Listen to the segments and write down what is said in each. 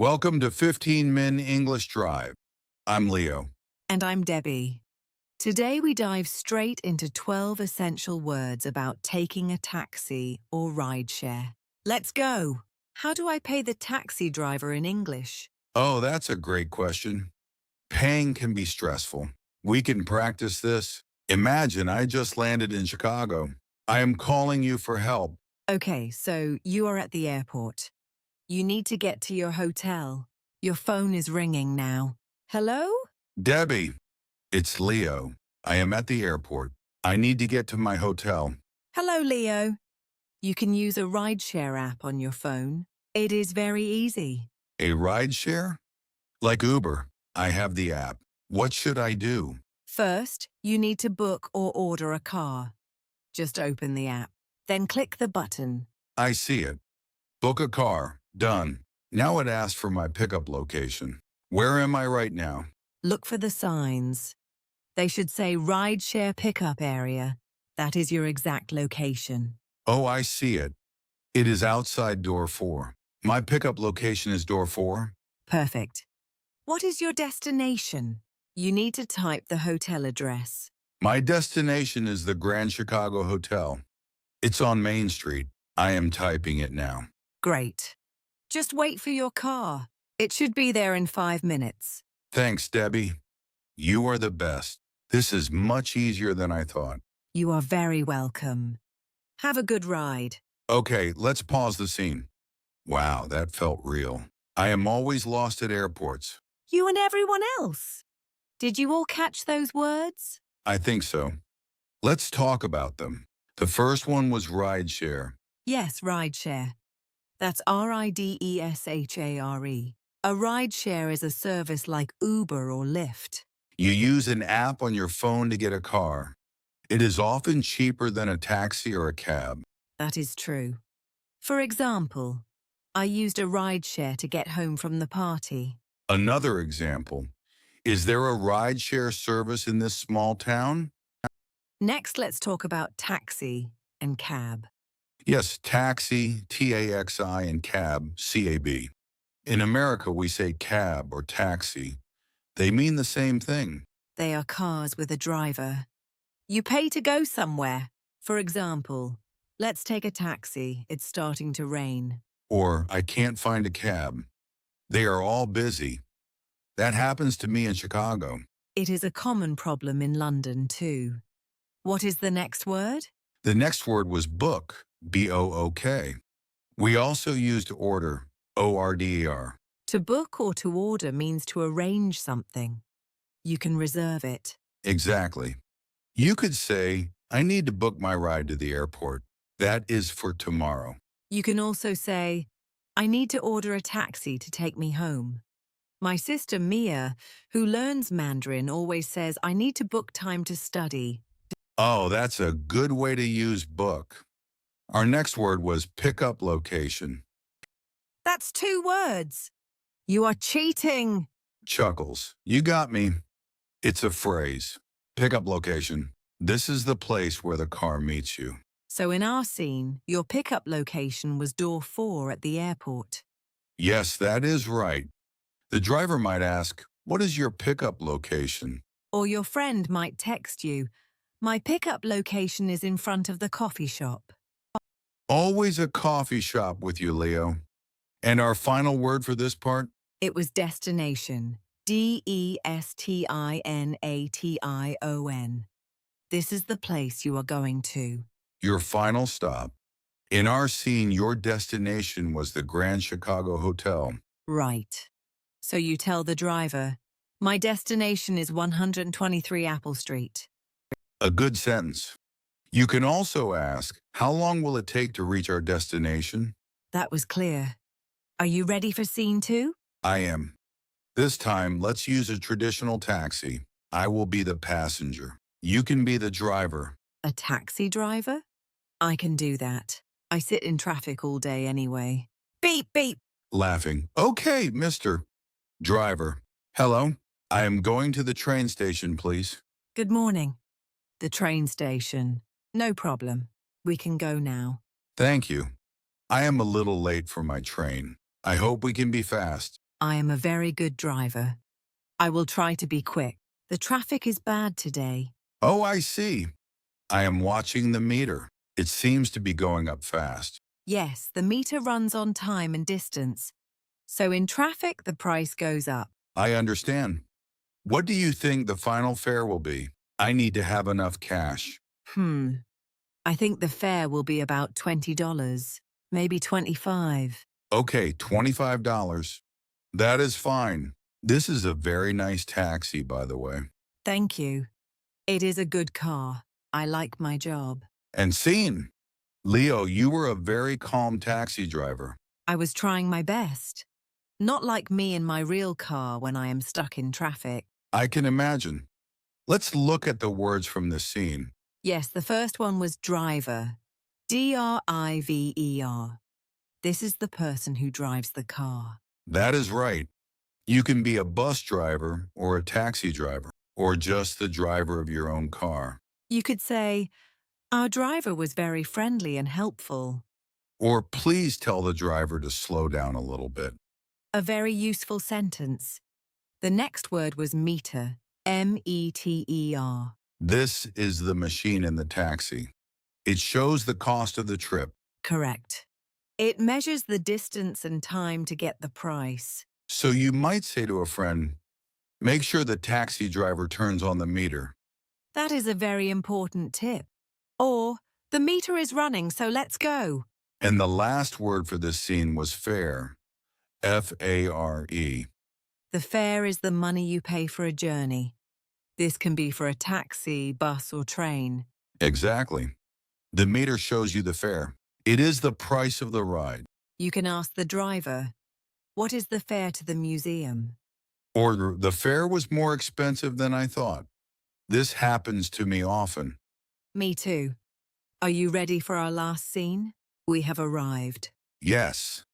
Welcome to 15 Min English Drive. I'm Leo. And I'm Debbie. Today we dive straight into 12 essential words about taking a taxi or rideshare. Let's go! How do I pay the taxi driver in English? Oh, that's a great question. Paying can be stressful. We can practice this. Imagine I just landed in Chicago. I am calling you for help. Okay, so you are at the airport. You need to get to your hotel. Your phone is ringing now. Hello? Debbie, it's Leo. I am at the airport. I need to get to my hotel. Hello, Leo. You can use a rideshare app on your phone. It is very easy. A rideshare? Like Uber. I have the app. What should I do? First, you need to book or order a car. Just open the app, then click the button. I see it. Book a car. Done. Now it asks for my pickup location. Where am I right now? Look for the signs. They should say rideshare pickup area. That is your exact location. Oh, I see it. It is outside door 4. My pickup location is door 4. Perfect. What is your destination? You need to type the hotel address. My destination is the Grand Chicago Hotel. It's on Main Street. I am typing it now. Great. Just wait for your car. It should be there in 5 minutes. Thanks, Debbie. You are the best. This is much easier than I thought. You are very welcome. Have a good ride. Okay, let's pause the scene. Wow, that felt real. I am always lost at airports. You and everyone else. Did you all catch those words? I think so. Let's talk about them. The first one was rideshare. Yes, rideshare. That's rideshare. A rideshare is a service like Uber or Lyft. You use an app on your phone to get a car. It is often cheaper than a taxi or a cab. That is true. For example, I used a rideshare to get home from the party. Another example. Is there a rideshare service in this small town? Next, let's talk about taxi and cab. Yes, taxi, T-A-X-I, and cab, C-A-B. In America, we say cab or taxi. They mean the same thing. They are cars with a driver. You pay to go somewhere. For example, let's take a taxi. It's starting to rain. Or, I can't find a cab. They are all busy. That happens to me in Chicago. It is a common problem in London, too. What is the next word? The next word was book, B-O-O-K. We also used order, O-R-D-E-R. To book or to order means to arrange something. You can reserve it. Exactly. You could say, I need to book my ride to the airport. That is for tomorrow. You can also say, I need to order a taxi to take me home. My sister Mia, who learns Mandarin, always says, I need to book time to study. Oh, that's a good way to use book. Our next word was pickup location. That's 2 words. You are cheating. Chuckles. You got me. It's a phrase. Pickup location. This is the place where the car meets you. So in our scene, your pickup location was door 4 at the airport. Yes, that is right. The driver might ask, what is your pickup location? Or your friend might text you, my pickup location is in front of the coffee shop. Always a coffee shop with you, Leo. And our final word for this part? It was destination. D-E-S-T-I-N-A-T-I-O-N. This is the place you are going to. Your final stop. In our scene, your destination was the Grand Chicago Hotel. Right. So you tell the driver, my destination is 123 Apple Street. A good sentence. You can also ask, how long will it take to reach our destination? That was clear. Are you ready for scene 2? I am. This time, let's use a traditional taxi. I will be the passenger. You can be the driver. A taxi driver? I can do that. I sit in traffic all day anyway. Beep, beep. Laughing. Okay, Mr. Driver. Hello. I am going to the train station, please. Good morning. The train station. No problem. We can go now. Thank you. I am a little late for my train. I hope we can be fast. I am a very good driver. I will try to be quick. The traffic is bad today. Oh, I see. I am watching the meter. It seems to be going up fast. Yes, the meter runs on time and distance. So in traffic, the price goes up. I understand. What do you think the final fare will be? I need to have enough cash. I think the fare will be about $20, maybe $25. Okay, $25. That is fine. This is a very nice taxi, by the way. Thank you. It is a good car. I like my job. And scene. Leo, you were a very calm taxi driver. I was trying my best. Not like me in my real car when I am stuck in traffic. I can imagine. Let's look at the words from this scene. Yes, the first one was driver. driver. This is the person who drives the car. That is right. You can be a bus driver or a taxi driver, or just the driver of your own car. You could say, our driver was very friendly and helpful. Or please tell the driver to slow down a little bit. A very useful sentence. The next word was meter. meter. This is the machine in the taxi. It shows the cost of the trip. Correct. It measures the distance and time to get the price. So you might say to a friend, make sure the taxi driver turns on the meter. That is a very important tip. Or, the meter is running, so let's go. And the last word for this scene was fare. F-A-R-E. The fare is the money you pay for a journey. This can be for a taxi, bus, or train. Exactly. The meter shows you the fare. It is the price of the ride. You can ask the driver, what is the fare to the museum? Or the fare was more expensive than I thought. This happens to me often. Me too. Are you ready for our last scene? We have arrived. Yes.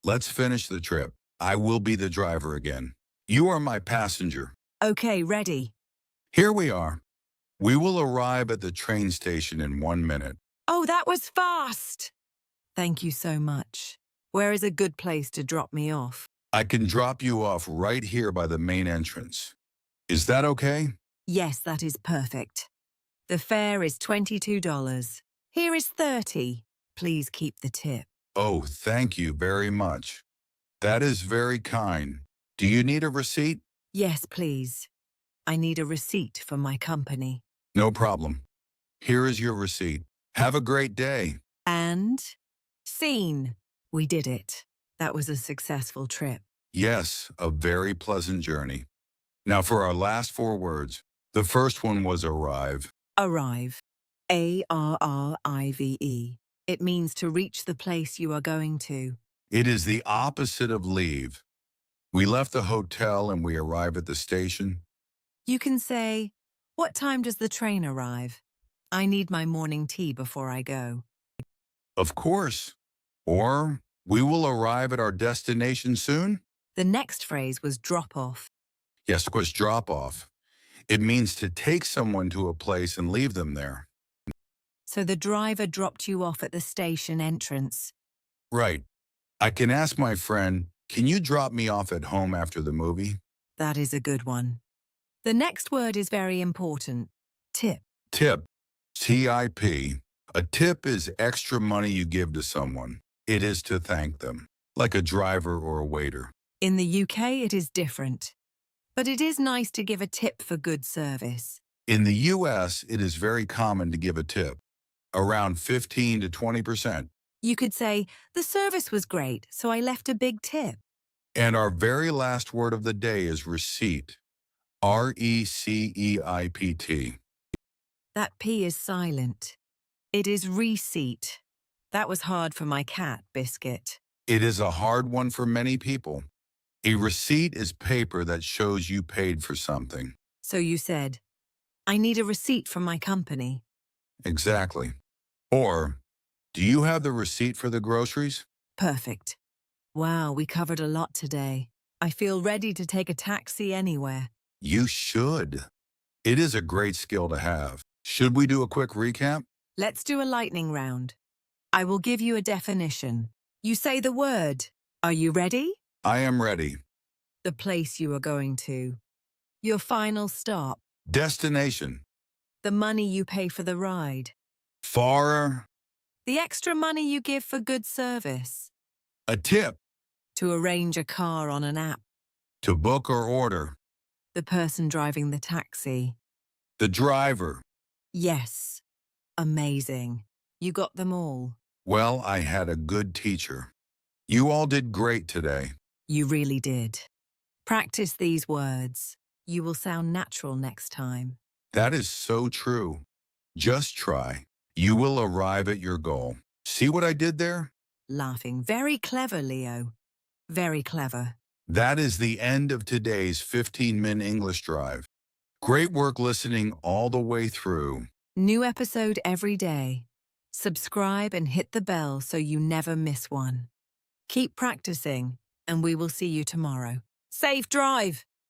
Let's finish the trip. I will be the driver again. You are my passenger. Okay, ready. Here we are. We will arrive at the train station in 1 minute. Oh, that was fast! Thank you so much. Where is a good place to drop me off? I can drop you off right here by the main entrance. Is that okay? Yes, that is perfect. The fare is $22. Here is $30. Please keep the tip. Oh, thank you very much. That is very kind. Do you need a receipt? Yes, please. I need a receipt for my company. No problem. Here is your receipt. Have a great day. And? Scene. We did it. That was a successful trip. Yes, a very pleasant journey. Now for our last 4 words. The first one was arrive. Arrive. A-R-R-I-V-E. It means to reach the place you are going to. It is the opposite of leave. We left the hotel and we arrive at the station. You can say, what time does the train arrive? I need my morning tea before I go. Of course. Or, we will arrive at our destination soon. The next phrase was drop off. Yes, it was drop off. It means to take someone to a place and leave them there. So the driver dropped you off at the station entrance. Right. I can ask my friend, can you drop me off at home after the movie? That is a good one. The next word is very important. Tip. Tip. T-I-P. A tip is extra money you give to someone. It is to thank them, like a driver or a waiter. In the UK, it is different. But it is nice to give a tip for good service. In the US, it is very common to give a tip, around 15 to 20%. You could say, the service was great, so I left a big tip. And our very last word of the day is receipt. R-E-C-E-I-P-T. That P is silent. It is receipt. That was hard for my cat, Biscuit. It is a hard one for many people. A receipt is paper that shows you paid for something. So you said, I need a receipt from my company. Exactly. Or, do you have the receipt for the groceries? Perfect. Wow, we covered a lot today. I feel ready to take a taxi anywhere. You should. It is a great skill to have. Should we do a quick recap? Let's do a lightning round. I will give you a definition. You say the word. Are you ready? I am ready. The place you are going to. Your final stop. Destination. The money you pay for the ride. Far. The extra money you give for good service. A tip. To arrange a car on an app. To book or order. The person driving the taxi. The driver. Yes. Amazing. You got them all. Well, I had a good teacher. You all did great today. You really did. Practice these words. You will sound natural next time. That is so true. Just try. You will arrive at your goal. See what I did there? Laughing. Very clever, Leo. Very clever. That is the end of today's 15-minute English drive. Great work listening all the way through. New episode every day. Subscribe and hit the bell so you never miss one. Keep practicing, and we will see you tomorrow. Safe drive!